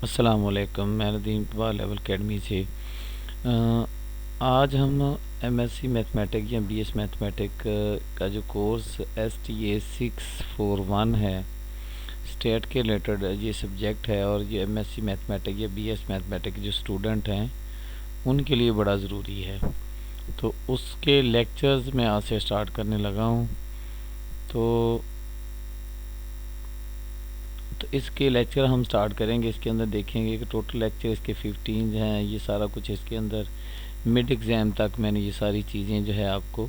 अस्सलाम वालेकुम। मैं नदीम इकबाल लेवल अकेडमी से आज हम एमएससी मैथमेटिक या बीएस मैथमेटिक का जो कोर्स STA 641 है, स्टेट के रिलेटेड ये सब्जेक्ट है और ये एमएससी मैथमेटिक या बीएस मैथमेटिक जो स्टूडेंट हैं उनके लिए बड़ा ज़रूरी है। तो उसके लेक्चर्स मैं आज से स्टार्ट करने लगा हूँ। तो इसके लेक्चर हम स्टार्ट करेंगे। इसके अंदर देखेंगे कि टोटल लेक्चर इसके 15 हैं। ये सारा कुछ इसके अंदर मिड एग्ज़ाम तक मैंने ये सारी चीज़ें जो है आपको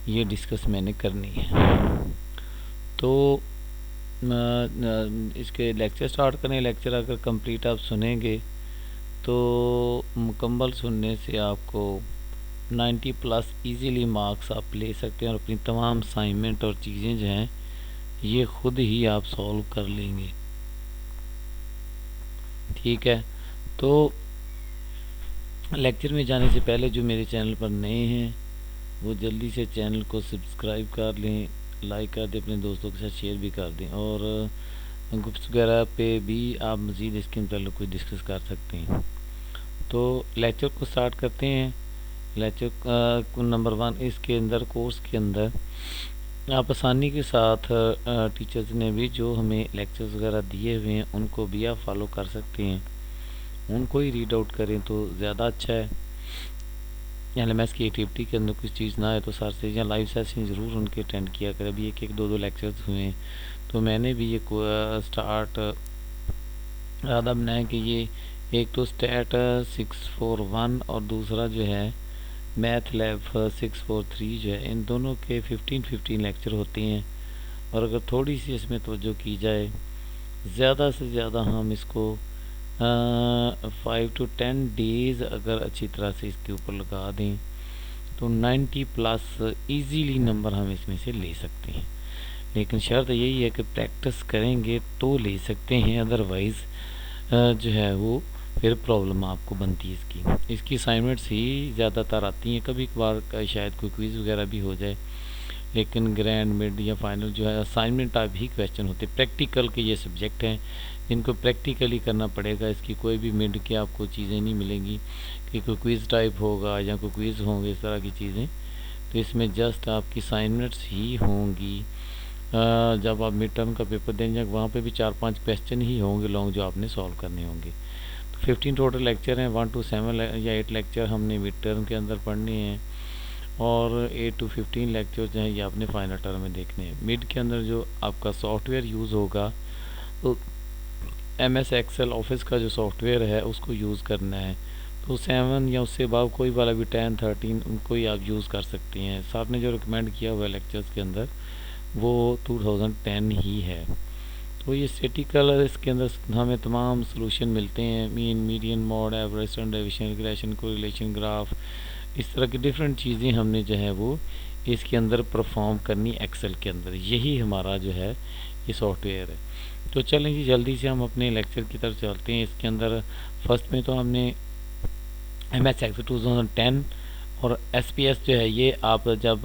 ये डिस्कस मैंने करनी है। तो इसके लेक्चर स्टार्ट करें। लेक्चर अगर कंप्लीट आप सुनेंगे तो मुकम्मल सुनने से आपको 90 प्लस इजीली मार्क्स आप ले सकते हैं और अपनी तमाम असाइनमेंट और चीज़ें जो हैं ये ख़ुद ही आप सॉल्व कर लेंगे। ठीक है, तो लेक्चर में जाने से पहले जो मेरे चैनल पर नए हैं वो जल्दी से चैनल को सब्सक्राइब कर लें, लाइक कर दें, अपने दोस्तों के साथ शेयर भी कर दें और ग्रुप्स वगैरह पे भी आप मज़ीद इसके मतलब कोई डिस्कस कर सकते हैं। तो लेक्चर को स्टार्ट करते हैं। लेक्चर नंबर 1 इसके अंदर कोर्स के अंदर आप आसानी के साथ टीचर्स ने भी जो हमें लेक्चर्स वगैरह दिए हुए हैं उनको भी आप फॉलो कर सकते हैं। उनको ही रीड आउट करें तो ज़्यादा अच्छा है। LMS की एक्टिविटी के अंदर कुछ चीज़ ना है तो सर से या लाइव सेशन ज़रूर उनके अटेंड किया करें। अभी एक एक दो दो लेक्चर्स हुए हैं तो मैंने भी ये स्टार्ट इरादा बनाया कि ये एक तो स्टैट 641 और दूसरा जो है मैथ लैब 643 जो है, इन दोनों के 15-15 लेक्चर होते हैं और अगर थोड़ी सी इसमें तवज्जो की जाए, ज़्यादा से ज़्यादा हम इसको 5 to 10 डेज़ अगर अच्छी तरह से इसके ऊपर लगा दें तो 90 प्लस इजीली नंबर हम इसमें से ले सकते हैं। लेकिन शर्त यही है कि प्रैक्टिस करेंगे तो ले सकते हैं, अदरवाइज़ जो है वो फिर प्रॉब्लम आपको बनती है। इसकी असाइनमेंट्स ही ज़्यादातर आती हैं, कभी कभार शायद कोई क्विज़ वगैरह भी हो जाए, लेकिन ग्रैंड मिड या फाइनल जो है असाइनमेंट टाइप ही क्वेश्चन होते हैं। प्रैक्टिकल के ये सब्जेक्ट हैं जिनको प्रैक्टिकली करना पड़ेगा। इसकी कोई भी मिड की आपको चीज़ें नहीं मिलेंगी कि कोई क्विज़ टाइप होगा या कोई क्विज़ होंगे इस तरह की चीज़ें। तो इसमें जस्ट आपकी असाइनमेंट्स ही होंगी। जब आप मिड टर्म का पेपर देंगे वहाँ पे भी 4-5 क्वेश्चन ही होंगे लॉन्ग जो आपने सॉल्व करने होंगे। तो 15 टोटल लेक्चर हैं। 1 to 7 या 8 लेक्चर हमने मिड टर्म के अंदर पढ़ने हैं और 8 to 15 लेक्चर जो हैं ये आपने फाइनल टर्म में देखने हैं। मिड के अंदर जो आपका सॉफ्टवेयर यूज़ होगा तो MS एक्सेल ऑफिस का जो सॉफ्टवेयर है उसको यूज़ करना है। तो 7 या उससे अबव कोई वाला भी 10, 13 उनको ही आप यूज़ कर सकते हैं। सर ने जो रिकमेंड किया हुआ है लेक्चर्स के अंदर वो 2010 ही है। तो ये स्टैटिकल इसके अंदर हमें तमाम सॉल्यूशन मिलते हैं, mean, median, mod, average, standard deviation, regression, correlation graph, इस तरह की डिफरेंट चीज़ें हमने जो है वो इसके अंदर परफॉर्म करनी एक्सेल के अंदर। यही हमारा जो है ये सॉफ्टवेयर है। तो चलें जी जल्दी से हम अपने लेक्चर की तरफ चलते हैं। इसके अंदर फर्स्ट में तो हमने MS एक्सेल 2010 और SPS जो है ये आप जब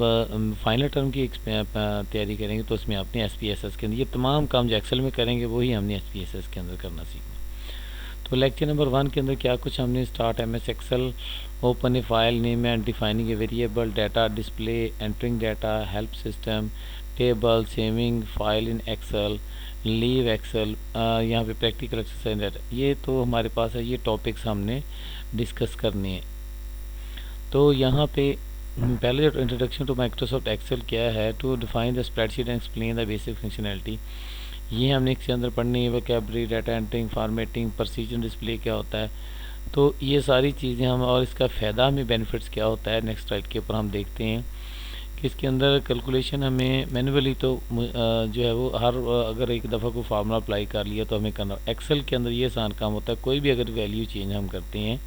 फाइनल टर्म की तैयारी करेंगे तो उसमें आपने SPSS के अंदर ये तमाम काम जो एक्सेल में करेंगे वही हमने SPSS के अंदर करना सीखना। तो लेक्चर नंबर 1 के अंदर क्या कुछ हमने start MS excel, open a file name and defining a variable, data display, entering data, help system, table, saving file in excel, leave excel, यहाँ पे प्रैक्टिकल एक्सरसाइज डाटा, ये तो हमारे पास है। ये टॉपिक्स हमने डिस्कस करने हैं। तो यहाँ पे पहले जो इंट्रोडक्शन टू माइक्रोसॉफ्ट एक्सेल क्या है, to define the spreadsheet and explain the basic functionality, ये हमने इसके अंदर पढ़नी है। Vocabulary, data entering, formatting, precision display क्या होता है, तो ये सारी चीज़ें हम और इसका फ़ायदा हमें बेनिफिट्स क्या होता है नेक्स्ट स्लाइड के ऊपर हम देखते हैं कि इसके अंदर कैलकुलेशन हमें मैनुअली तो जो है वो हर अगर एक दफ़ा को फार्मूला अप्लाई कर लिया तो हमें करना। एक्सेल के अंदर ये आसान काम होता है, कोई भी अगर वैल्यू चेंज हम करते हैं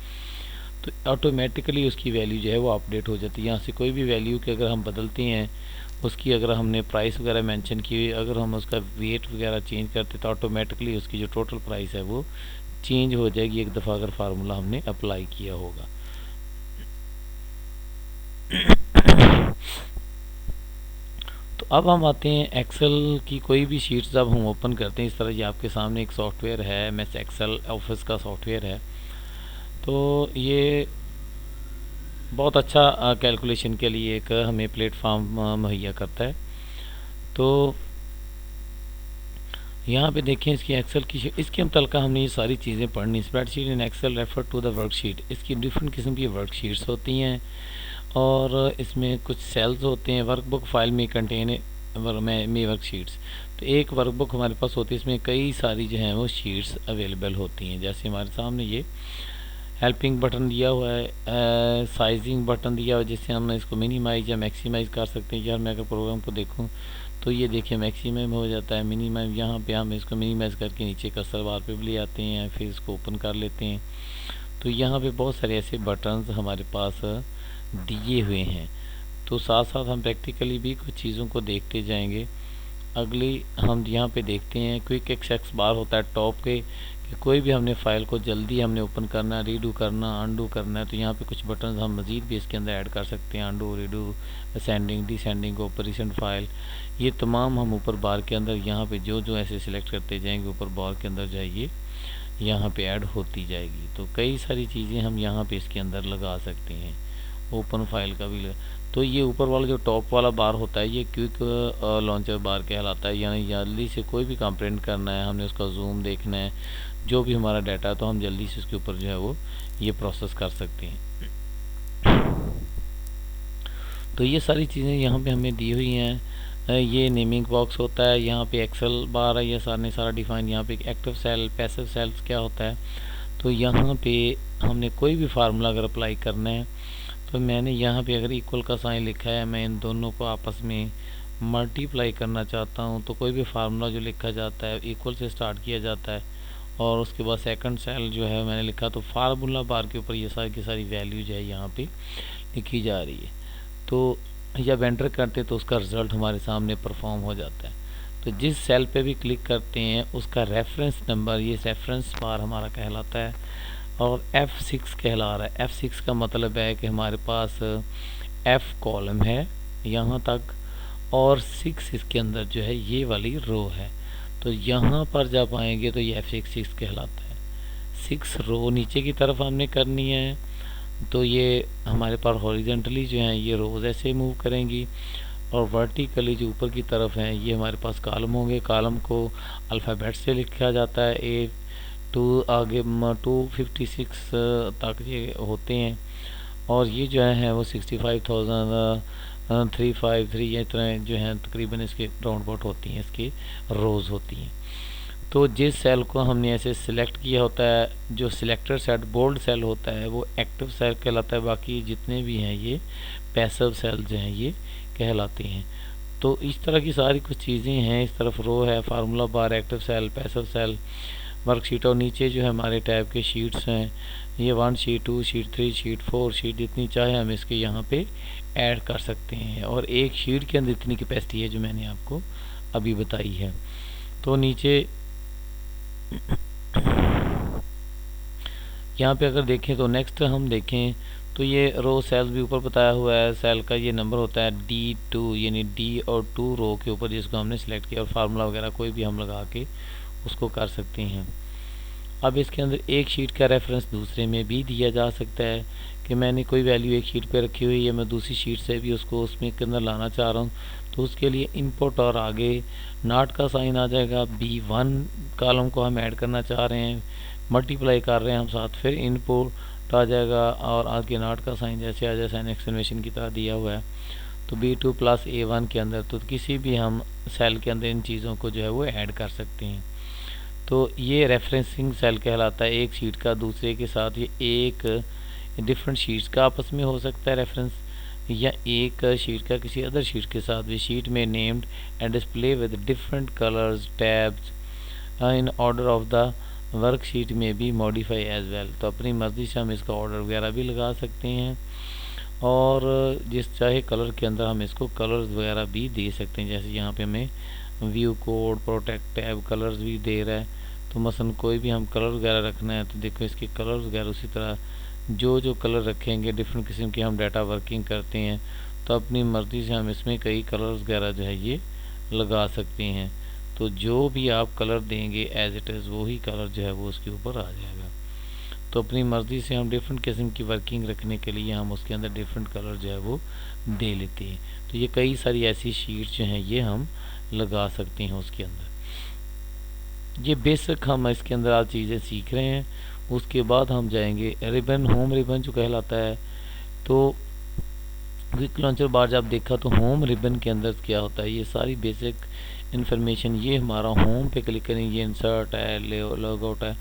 तो ऑटोमेटिकली उसकी वैल्यू जो है वो अपडेट हो जाती है। यहाँ से कोई भी वैल्यू के अगर हम बदलते हैं, उसकी अगर हमने प्राइस वगैरह मेंशन की हुई, अगर हम उसका वेट वगैरह चेंज करते तो ऑटोमेटिकली उसकी जो टोटल प्राइस है वो चेंज हो जाएगी एक दफ़ा अगर फार्मूला हमने अप्लाई किया होगा। तो अब हम आते हैं एक्सेल की कोई भी शीट्स जब हम ओपन करते हैं, इस तरह ये आपके सामने एक सॉफ्टवेयर है, MS एक्सेल ऑफिस का सॉफ्टवेयर है। तो ये बहुत अच्छा कैलकुलेशन के लिए एक हमें प्लेटफॉर्म मुहैया करता है। तो यहाँ पे देखें इसकी एक्सेल की इसके मुतल्लिक़ हमने ये सारी चीज़ें पढ़नी। Spreadsheet in excel refer to the worksheet. इसकी डिफरेंट किस्म की वर्कशीट्स होती हैं और इसमें कुछ सेल्स होते हैं। वर्कबुक फाइल में कंटेन में वर्कशीट्स। तो एक वर्कबुक हमारे पास होती है, इसमें कई सारी जो हैं वो शीट्स अवेलेबल होती हैं। जैसे हमारे सामने ये हेल्पिंग बटन दिया हुआ है, साइजिंग बटन दिया हुआ है जिससे हम इसको मिनिमाइज या मैक्सिमाइज कर सकते हैं। यार मैं अगर प्रोग्राम को देखूं तो ये देखिए मैक्सिमम हो जाता है, मिनिमम यहाँ पे हम इसको मिनिमाइज करके नीचे कर्सर बार पे भी ले आते हैं, फिर इसको ओपन कर लेते हैं। तो यहाँ पे बहुत सारे ऐसे बटन्स हमारे पास दिए हुए हैं। तो साथ साथ हम प्रैक्टिकली भी कुछ चीज़ों को देखते जाएंगे। अगली हम यहाँ पे देखते हैं क्विक एक्सेस बार होता है टॉप के, कि कोई भी हमने फ़ाइल को जल्दी हमने ओपन करना, रीडू करना, अनडू करना है, तो यहाँ पे कुछ बटन हम मज़ीद भी इसके अंदर ऐड कर सकते हैं। Undo, redo, ascending, descending, operation file, ये तमाम हम ऊपर बार के अंदर यहाँ पे जो जो ऐसे सिलेक्ट करते जाएंगे ऊपर बार के अंदर जाइए, यहाँ पे ऐड होती जाएगी। तो कई सारी चीज़ें हम यहाँ पे इसके अंदर लगा सकते हैं। ओपन फाइल का भी तो ये ऊपर वाला जो टॉप वाला बार होता है ये क्विक लॉन्चर बार कहलाता है। यानी जल्दी से कोई भी काम प्रिंट करना है, हमने उसका जूम देखना है, जो भी हमारा डाटा है, तो हम जल्दी से उसके ऊपर जो है वो ये प्रोसेस कर सकते हैं। तो ये सारी चीज़ें यहाँ पे हमें दी हुई हैं। ये नेमिंग बॉक्स होता है, यहाँ पे एक्सेल बार है, ये सारा डिफाइन। यहाँ पे एक्टिव सेल, पैसिव सेल्स क्या होता है। तो यहाँ पे हमने कोई भी फार्मूला अगर अप्लाई करना है तो मैंने यहाँ पे अगर इक्वल का साइन लिखा है, मैं इन दोनों को आपस में मल्टीप्लाई करना चाहता हूँ, तो कोई भी फार्मूला जो लिखा जाता है इक्वल से स्टार्ट किया जाता है और उसके बाद सेकंड सेल जो है मैंने लिखा, तो फार्मूला बार के ऊपर ये सारी की सारी वैल्यू जो है यहाँ पे लिखी जा रही है। तो जब एंटर करते तो उसका रिज़ल्ट हमारे सामने परफॉर्म हो जाता है। तो जिस सेल पे भी क्लिक करते हैं उसका रेफरेंस नंबर, ये रेफरेंस बार हमारा कहलाता है और F6 कहला रहा है। F6 का मतलब है कि हमारे पास F कॉलम है यहाँ तक और 6 इसके अंदर जो है ये वाली रो है। तो यहाँ पर जब आएंगे तो ये F6 कहलाता है। 6 रो नीचे की तरफ हमने करनी है, तो ये हमारे पास हॉरिजेंटली जो है ये रोज ऐसे मूव करेंगी और वर्टिकली जो ऊपर की तरफ हैं ये हमारे पास कॉलम होंगे। कॉलम को अल्फ़ाबेट से लिखा जाता है, ए टू आगे 256 तक ये होते हैं और ये जो है वो 65,353 ये तरह जो हैं तकरीबन इसके राउंड अबाउट होती हैं, इसकी रोज़ होती हैं। तो जिस सेल को हमने ऐसे सिलेक्ट किया होता है, जो सिलेक्टेड सेट बोल्ड सेल होता है वो एक्टिव सेल कहलाता है। बाकी जितने भी हैं ये पैसिव सेल जो हैं ये कहलाते हैं। तो इस तरह की सारी कुछ चीज़ें हैं। इस तरफ रो है, formula bar, active cell, passive cell, worksheet और नीचे जो है हमारे टाइप के शीट्स हैं। ये 1 शीट, 2 शीट, 3 शीट, 4 शीट, जितनी चाहे हम इसके यहाँ पे ऐड कर सकते हैं और एक शीट के अंदर इतनी कैपेसिटी है जो मैंने आपको अभी बताई है। तो नीचे यहाँ पे अगर देखें तो नेक्स्ट हम देखें तो ये रो सेल्स भी ऊपर बताया हुआ है। सेल का ये नंबर होता है D2, यानी D और 2 रो के ऊपर जिसको हमने सिलेक्ट किया और फार्मूला वगैरह कोई भी हम लगा के उसको कर सकते हैं। अब इसके अंदर एक शीट का रेफरेंस दूसरे में भी दिया जा सकता है कि मैंने कोई वैल्यू एक शीट पे रखी हुई है, मैं दूसरी शीट से भी उसको उसमें के अंदर लाना चाह रहा हूँ, तो उसके लिए इनपुट और आगे नॉट का साइन आ जाएगा। B1 कॉलम को हम ऐड करना चाह रहे हैं, मल्टीप्लाई कर रहे हैं हम साथ, फिर इनपुट आ जाएगा और आगे नॉट का साइन जैसे आ जाए साइन एक्सक्लेमेशन की तरह दिया हुआ है। तो B2 प्लस A1 के अंदर तो किसी भी हम सेल के अंदर इन चीज़ों को जो है वो ऐड कर सकते हैं। तो ये रेफरेंसिंग सेल कहलाता है। एक शीट का दूसरे के साथ ये एक डिफरेंट शीट्स का आपस में हो सकता है रेफरेंस, या एक शीट का किसी अदर शीट के साथ भी। शीट में named and display with different colours tabs in order of the worksheet में भी मॉडिफाई एज वेल। तो अपनी मर्ज़ी से हम इसका ऑर्डर वगैरह भी लगा सकते हैं और जिस चाहे कलर के अंदर हम इसको कलर्स वगैरह भी दे सकते हैं। जैसे यहाँ पे हमें view code, protect tab, colours भी दे रहा है। तो मसलन कोई भी हम कलर वगैरह रखना है तो देखो इसके कलर्स वगैरह उसी तरह जो जो कलर रखेंगे, डिफरेंट किस्म के हम डाटा वर्किंग करते हैं तो अपनी मर्ज़ी से हम इसमें कई कलर्स वगैरह जो है ये लगा सकते हैं। तो जो भी आप कलर देंगे एज इट इज़ वही कलर जो है वो उसके ऊपर आ जाएगा। तो अपनी मर्ज़ी से हम डिफरेंट किस्म की वर्किंग रखने के लिए हम उसके अंदर डिफरेंट कलर जो है वो दे लेते हैं। तो ये कई सारी ऐसी शीट्स जो हैं ये हम लगा सकते हैं उसके अंदर। ये बेसिक हम इसके अंदर आज चीज़ें सीख रहे हैं। उसके बाद हम जाएंगे रिबन, होम रिबन जो कहलाता है। तो क्विक लॉन्चर बार जब देखा तो होम रिबन के अंदर क्या होता है, ये सारी बेसिक इन्फॉर्मेशन ये हमारा होम पे क्लिक करेंगे, ये इंसर्ट है, लॉग आउट है।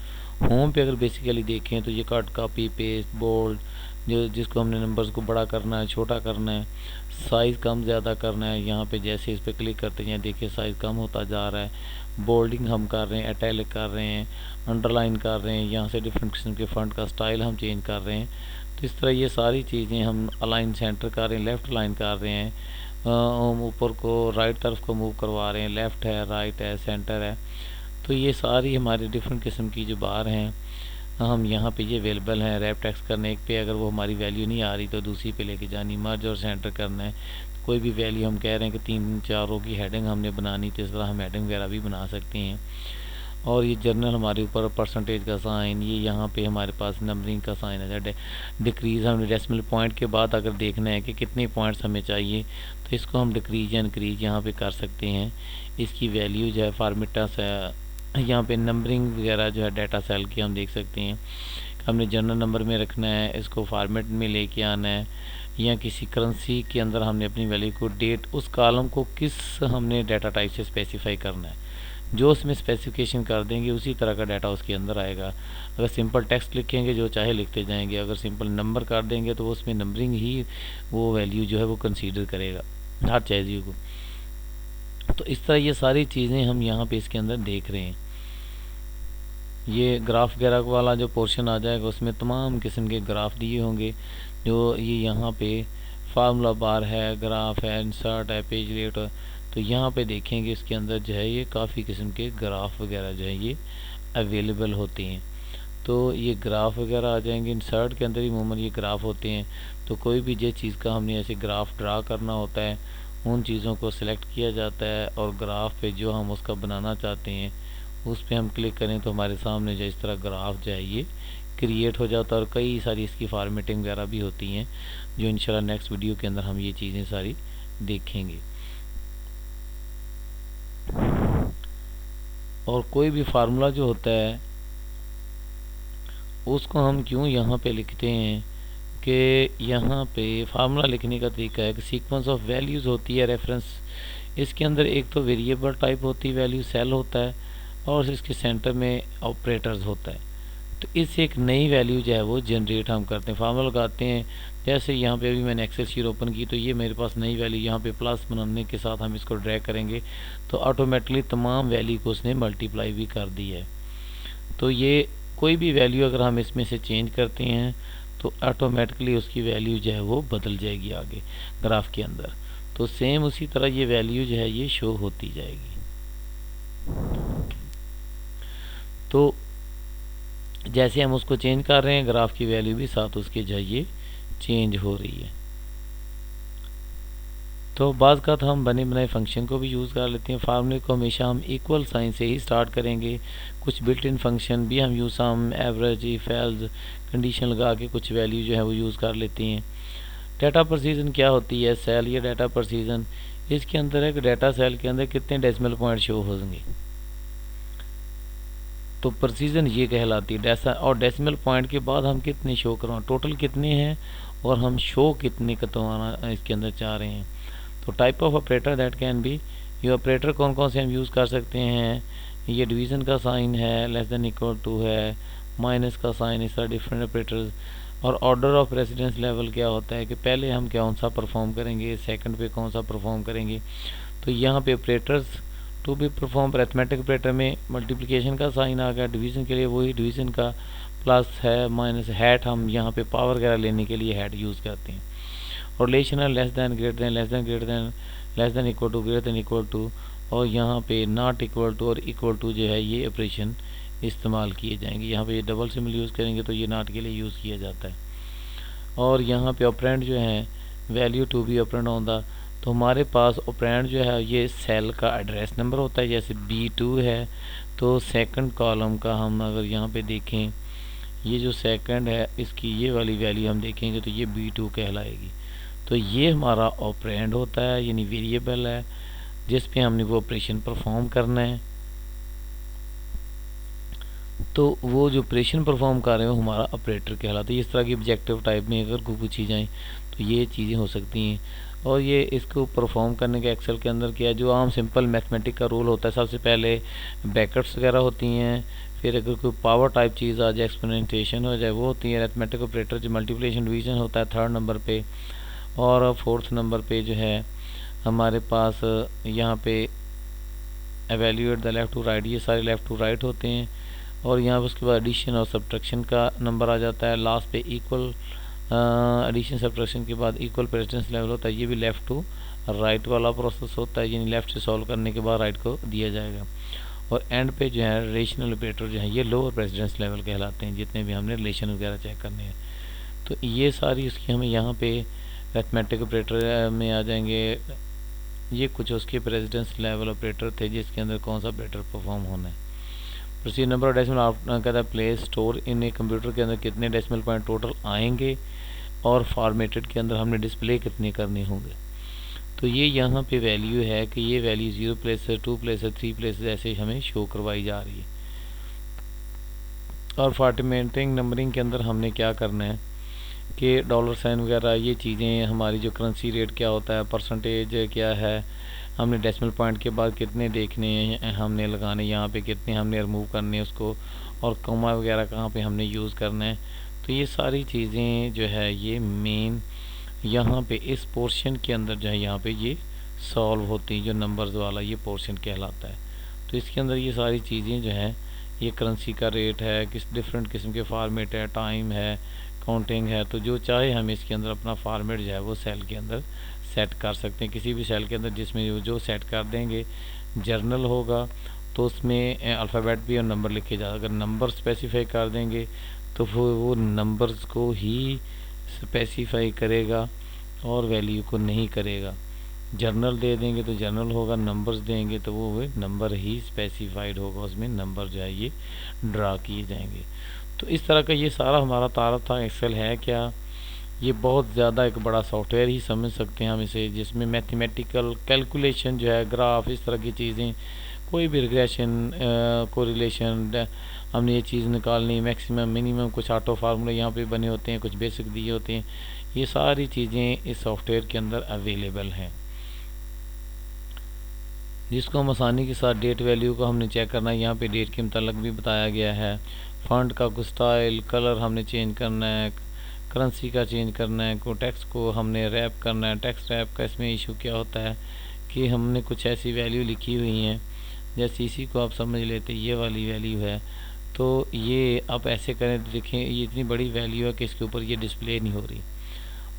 होम पे अगर बेसिकली देखें तो ये कट, कॉपी, पेस्ट, बोल्ड, जो जिसको हमने नंबर्स को बड़ा करना है, छोटा करना है, साइज़ कम ज़्यादा करना है। यहाँ पे जैसे इस पर क्लिक करते हैं देखिए साइज़ कम होता जा रहा है। बोल्डिंग हम कर रहे हैं, इटैलिक कर रहे हैं, अंडरलाइन कर रहे हैं, यहाँ से डिफरेंट किस्म के फॉन्ट का स्टाइल हम चेंज कर रहे हैं। तो इस तरह ये सारी चीज़ें हम अलाइन सेंटर कर रहे हैं, लेफ़्ट अलाइन कर रहे हैं, ऊपर को राइट तरफ को मूव करवा रहे हैं, लेफ़्ट है, राइट है, सेंटर है। तो ये सारी हमारी डिफरेंट किस्म की जो बार हैं हम यहाँ पे ये अवेलेबल हैं। रैप टेक्स्ट करने एक पे अगर वो हमारी वैल्यू नहीं आ रही तो दूसरी पे लेके जानी, मर्ज और सेंटर करना है। तो कोई भी वैल्यू हम कह रहे हैं कि 3-4 रो की हेडिंग हमने बनानी, तो इस तरह हम हेडिंग वगैरह भी बना सकते हैं। और ये जर्नल हमारे ऊपर परसेंटेज का साइन, ये यहाँ पे हमारे पास नंबरिंग का साइन है। डिक्रीज़ हमने डेसिमल पॉइंट के बाद अगर देखना है कि कितने पॉइंट्स हमें चाहिए तो इसको हम डिक्रीज या इंक्रीज यहाँ पे कर सकते हैं। इसकी वैल्यू जो है फार्मेटा से यहाँ पे नंबरिंग वगैरह जो है डाटा सेल की हम देख सकते हैं। हमने जनरल नंबर में रखना है, इसको फॉर्मेट में लेके आना है, या किसी करेंसी के अंदर हमने अपनी वैल्यू को डेट, उस कॉलम को किस हमने डाटा टाइप से स्पेसिफाई करना है। जो उसमें स्पेसिफिकेशन कर देंगे उसी तरह का डाटा उसके अंदर आएगा। अगर सिंपल टेक्स्ट लिखेंगे जो चाहे लिखते जाएंगे, अगर सिंपल नंबर कर देंगे तो उसमें नंबरिंग ही वो वैल्यू जो है वो कंसीडर करेगा हर चीज़ को। तो इस तरह ये सारी चीज़ें हम यहाँ पे इसके अंदर देख रहे हैं। ये ग्राफ वगैरह वाला जो पोर्शन आ जाएगा उसमें तमाम किस्म के ग्राफ दिए होंगे। जो ये यहाँ पे फार्मूला बार है, ग्राफ है, इंसर्ट है, पेज लेट है। तो यहाँ पे देखेंगे इसके अंदर जो है ये काफ़ी किस्म के ग्राफ वगैरह जो है ये अवेलेबल होते हैं। तो ये ग्राफ वगैरह आ जाएंगे, इंसर्ट के अंदर ही अमूमन ये ग्राफ होते हैं। तो कोई भी जिस चीज़ का हमने ऐसे ग्राफ ड्रा करना होता है उन चीज़ों को सिलेक्ट किया जाता है और ग्राफ पे जो हम उसका बनाना चाहते हैं उस पर हम क्लिक करें तो हमारे सामने जो इस तरह ग्राफ जो है ये क्रिएट हो जाता है। और कई सारी इसकी फार्मेटिंग वगैरह भी होती हैं जो इंशाल्लाह नेक्स्ट वीडियो के अंदर हम ये चीज़ें सारी देखेंगे। और कोई भी फार्मूला जो होता है उसको हम क्यों यहाँ पे लिखते हैं कि यहाँ पे फार्मूला लिखने का तरीका है कि सीक्वेंस ऑफ वैल्यूज़ होती है रेफरेंस। इसके अंदर एक तो वेरिएबल टाइप होती है वैल्यू, सेल होता है, और इसके सेंटर में ऑपरेटर्स होता है। तो इससे एक नई वैल्यू जो है वो जनरेट हम करते हैं, फार्मूला लगाते हैं। जैसे यहाँ पे अभी मैंने एक्सेल शीट ओपन की तो ये मेरे पास नई वैल्यू यहाँ पे प्लस बनाने के साथ हम इसको ड्रैग करेंगे तो ऑटोमेटिकली तमाम वैल्यू को उसने मल्टीप्लाई भी कर दी है। तो ये कोई भी वैल्यू अगर हम इसमें से चेंज करते हैं तो ऑटोमेटिकली उसकी वैल्यू जो है वो बदल जाएगी आगे ग्राफ के अंदर। तो सेम उसी तरह ये वैल्यू जो है ये शो होती जाएगी। तो जैसे हम उसको चेंज कर रहे हैं ग्राफ की वैल्यू भी साथ उसके जो है ये चेंज हो रही है। तो बाज़ का हम बने बनाए फंक्शन को भी यूज़ कर लेते हैं। फार्मूले को हमेशा हम इक्वल साइन से ही स्टार्ट करेंगे। कुछ बिल्ट इन फंक्शन भी हम यूज़, हम एवरेज, इफ, एल्स कंडीशन लगा के कुछ वैल्यू जो है वो यूज़ कर लेते हैं। डाटा प्रेसिजन क्या होती है, सेल या डाटा प्रेसिजन, इसके अंदर है कि डाटा सेल के अंदर कितने डेसिमल पॉइंट शो होंगे। तो प्रेसिजन ये कहलाती है और डेसिमल पॉइंट के बाद हम कितने शो करवाएं, टोटल कितने हैं और हम शो कितने करवाना इसके अंदर चाह रहे हैं। तो type of operator that can be, ये ऑपरेटर कौन कौन से हम यूज़ कर सकते हैं। ये डिवीज़न का साइन है, लेस देन इक्वल टू है, माइनस का साइन, इस तरह डिफरेंट ऑपरेटर्स। और ऑर्डर ऑफ प्रेसिडेंस लेवल क्या होता है कि पहले हम कौन सा परफॉर्म करेंगे, सेकंड पे कौन सा परफॉर्म करेंगे। तो यहाँ पे operators to be perform, arithmetic operator में मल्टीप्लिकेशन का साइन आ गया, डिवीज़न के लिए वही डिवीज़न का प्लस है, माइनस हैट, हम यहाँ पे पावर वगैरह लेने के लिए हैट यूज़ करते हैं। और relational less than, greater than, less than, greater than, less than equal to, greater than equal to, और यहाँ पे नॉट इक्वल टू और इक्वल टू जो है ये ऑपरेशन इस्तेमाल किए जाएंगे। यहाँ पे ये डबल सिंबल यूज़ करेंगे तो ये नॉट के लिए यूज़ किया जाता है। और यहाँ पे ऑपरेंड जो है वैल्यू टू बी ऑपरेंड होता, तो हमारे पास ऑपरेंड जो है ये सेल का एड्रेस नंबर होता है। जैसे B2 है तो सेकंड कॉलम का हम अगर यहाँ पे देखें, ये जो सेकंड है इसकी ये वाली वैल्यू हम देखेंगे तो ये B2 कहलाएगी। तो ये हमारा ऑपरेंड होता है, यानी वेरिएबल है जिस पे हमने वो ऑपरेशन परफॉर्म करना है। तो वो जो ऑपरेशन परफॉर्म कर रहे हो हमारा ऑपरेटर कहलाता है। इस तरह की ऑब्जेक्टिव टाइप में अगर को पूछी जाए तो ये चीज़ें हो सकती हैं। और ये इसको परफॉर्म करने के एक्सेल के अंदर क्या है, जो आम सिंपल मैथमेटिक का रूल होता है, सबसे पहले ब्रैकेट्स वगैरह होती हैं, फिर अगर कोई पावर टाइप चीज़ आ जाए, एक्सपोनेंटेशन हो जाए, वो होती है अरिथमेटिक ऑपरेटर, जो मल्टीप्लिकेशन डिवीजन होता है थर्ड नंबर पे, और फोर्थ नंबर पे जो है हमारे पास यहाँ पे evaluate the left to right, ये सारे लेफ़्ट टू राइट होते हैं। और यहाँ पर उसके बाद एडिशन और सब्ट्रैक्शन का नंबर आ जाता है। लास्ट पे इक्वल एडिशन सब्ट्रैक्शन के बाद इक्वल प्रेसिडेंस लेवल होता है, ये भी लेफ़्ट टू राइट वाला प्रोसेस होता है, यानी लेफ़्ट से सॉल्व करने के बाद राइट को दिया जाएगा। और एंड पे जो है रेशनल ऑपरेटर जो है ये लोअर प्रेसिडेंस लेवल कहलाते हैं, जितने भी हमने रिलेशन वगैरह चेक करने हैं। तो ये सारी उसकी हमें यहाँ पे अरिथमेटिक ऑपरेटर में आ जाएंगे। ये कुछ उसके प्रेसिडेंस लेवल ऑपरेटर थे जिसके अंदर कौन सा ऑपरेटर परफॉर्म होना है। प्रोसीड नंबर ऑफ डेसिमल कहता है place store in a computer के अंदर कितने डेसिमल पॉइंट टोटल आएंगे और फॉर्मेटेड के अंदर हमने डिस्प्ले कितने करने होंगे। तो ये यहाँ पे वैल्यू है कि ये वैल्यू 0 प्लेस है, 2 प्लेस है, 3 प्लेस ऐसे हमें शो करवाई जा रही है। और फॉर्मेटिंग नंबरिंग के अंदर हमने क्या करना है कि डॉलर साइन वगैरह ये चीज़ें, हमारी जो करेंसी रेट क्या होता है, परसेंटेज क्या है, हमने डेसिमल पॉइंट के बाद कितने देखने हैं हमने लगाने, यहाँ पे कितने हमने रिमूव करने उसको, और कॉमा वगैरह कहाँ पे हमने यूज़ करना है। तो ये सारी चीज़ें जो है ये मेन यहाँ पे इस पोर्शन के अंदर जो है यहाँ पे ये सॉल्व होती हैं, जो नंबर्स वाला ये पोर्शन कहलाता है। तो इसके अंदर ये सारी चीज़ें जो है, ये करेंसी का रेट है, किस डिफरेंट किस्म के फॉर्मेट है, टाइम है, काउंटिंग है, तो जो चाहे हम इसके अंदर अपना फॉर्मेट जो है वो सेल के अंदर सेट कर सकते हैं, किसी भी सेल के अंदर जिसमें जो सेट कर देंगे। जर्नल होगा तो उसमें अल्फ़ाबेट भी और नंबर लिखे जाए, अगर नंबर स्पेसिफाई कर देंगे तो वो नंबर्स को ही स्पेसिफाई करेगा और वैल्यू को नहीं करेगा। जर्नल दे देंगे तो जर्नल होगा, नंबर्स देंगे तो वो नंबर ही स्पेसिफाइड होगा, उसमें नंबर जो है ये ड्रा किए जाएंगे। तो इस तरह का ये सारा हमारा तारफ था। एक्सेल है क्या, ये बहुत ज़्यादा एक बड़ा सॉफ्टवेयर ही समझ सकते हैं हम इसे, जिसमें मैथमेटिकल कैलकुलेशन जो है, ग्राफ, इस तरह की चीज़ें, कोई भी रिग्रेशन, कोरिलेशन, हमने ये चीज़ निकालनी, मैक्सिमम मिनिमम, कुछ ऑटो फार्मूले यहाँ पे बने होते हैं, कुछ बेसिक दिए होते हैं, ये सारी चीज़ें इस सॉफ्टवेयर के अंदर अवेलेबल हैं, जिसको हम आसानी के साथ डेट वैल्यू को हमने चेक करना है। यहाँ पे डेट के मतलब भी बताया गया है, फंड का कुछ स्टाइल, कलर हमने चेंज करना है, करेंसी का चेंज करना है, को टैक्स को हमने रैप करना है। टैक्स रैप का इसमें इशू क्या होता है कि हमने कुछ ऐसी वैल्यू लिखी हुई हैं, जैसे इसी को आप समझ लेते, ये वाली वैल्यू है, तो ये आप ऐसे करें तो देखें ये इतनी बड़ी वैल्यू है कि इसके ऊपर ये डिस्प्ले नहीं हो रही,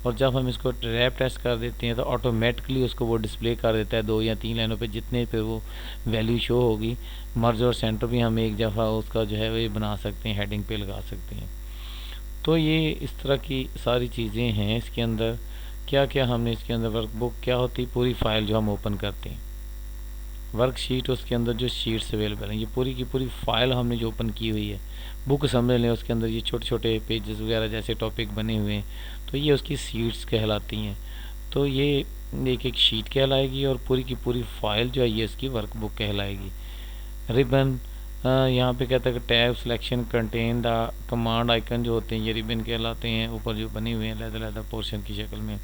और जब हम इसको रैप टेस्ट कर देते हैं तो ऑटोमेटिकली उसको वो डिस्प्ले कर देता है 2 या 3 लाइनों पे, जितने पे वो वैल्यू शो होगी। मर्ज और सेंटर भी हम एक दफ़ा उसका जो है वो बना सकते हैं, हेडिंग पे लगा सकते हैं। तो ये इस तरह की सारी चीज़ें हैं इसके अंदर। क्या क्या हमने इसके अंदर, वर्कबुक क्या होती है, पूरी फाइल जो हम ओपन करते हैं, वर्कशीट, उसके अंदर जो शीट्स अवेलेबल हैं, ये पूरी की पूरी फाइल हमने जो ओपन की हुई है, बुक समझ लें, उसके अंदर ये छोटे छोटे पेजेस वगैरह जैसे टॉपिक बने हुए हैं, तो ये उसकी शीट्स कहलाती हैं। तो ये एक एक शीट कहलाएगी और पूरी की पूरी फाइल जो है ये इसकी वर्कबुक कहलाएगी। रिबन, यहाँ पे कहता है कि tab selection contain the command icon जो होते हैं ये रिबन कहलाते हैं, ऊपर जो बने हुए हैं लहदा पोर्शन की शक्ल में।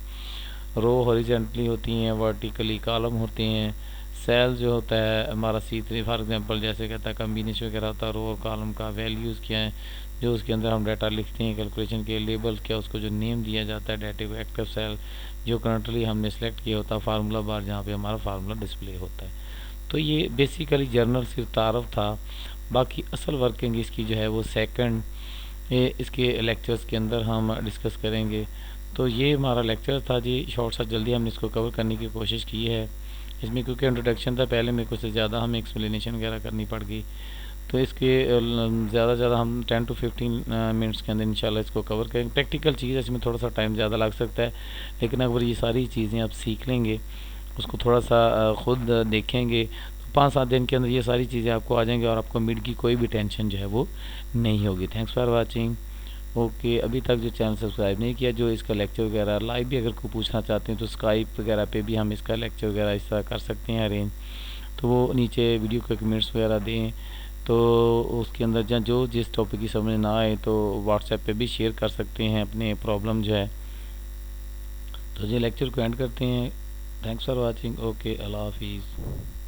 रो हॉरिजॉन्टली होती हैं, वर्टिकली कॉलम होते हैं। सेल जो होता है हमारा C3 फॉर एग्जांपल, जैसे कहता है कम्बिनेशन वगैरह होता है रो और कॉलम का। वैल्यूज़ क्या है, जो उसके अंदर हम डाटा लिखते हैं कैलकुलेशन के। लेबल्स क्या, उसको जो नेम दिया जाता है डाटा। एक्टिव सेल जो करंटली हमने सेलेक्ट किया होता है। फार्मूला बार जहाँ पे हमारा फार्मूला डिस्प्ले होता है। तो ये बेसिकली जर्नल सिर्फ तारफ़ था, बाकी असल वर्किंग इसकी जो है वो सेकंड इसके लेक्चर्स के अंदर हम डिस्कस करेंगे। तो ये हमारा लेक्चर था जी, शॉर्ट सा जल्दी हमने इसको कवर करने की कोशिश की है। इसमें क्योंकि इंट्रोडक्शन था, पहले मेरे को से ज़्यादा हमें एक्सप्लेनेशन वगैरह करनी पड़ गई। तो इसके ज़्यादा से ज़्यादा हम 10 to 15 मिनट्स के अंदर इंशाल्लाह इसको कवर करेंगे। प्रैक्टिकल चीज़ है, इसमें थोड़ा सा टाइम ज़्यादा लग सकता है, लेकिन अगर ये सारी चीज़ें आप सीख लेंगे, उसको थोड़ा सा ख़ुद देखेंगे, तो 5-7 दिन के अंदर ये सारी चीज़ें आपको आ जाएंगी और आपको मिड की कोई भी टेंशन जो है वो नहीं होगी। Thanks for watching. ओके, अभी तक जो चैनल सब्सक्राइब नहीं किया, जो इसका लेक्चर वगैरह लाइव भी अगर कोई पूछना चाहते हैं तो स्काइप वगैरह पे भी हम इसका लेक्चर वगैरह इस तरह कर सकते हैं अरेंज। तो वो नीचे वीडियो के कमेंट्स वगैरह दें, तो उसके अंदर जहाँ जो जिस टॉपिक की समझ ना आए तो व्हाट्सएप पे भी शेयर कर सकते हैं अपने प्रॉब्लम जो है। तो जो लेक्चर को एंड करते हैं। Thanks for watching. ओके, अल्लाह हाफिज़।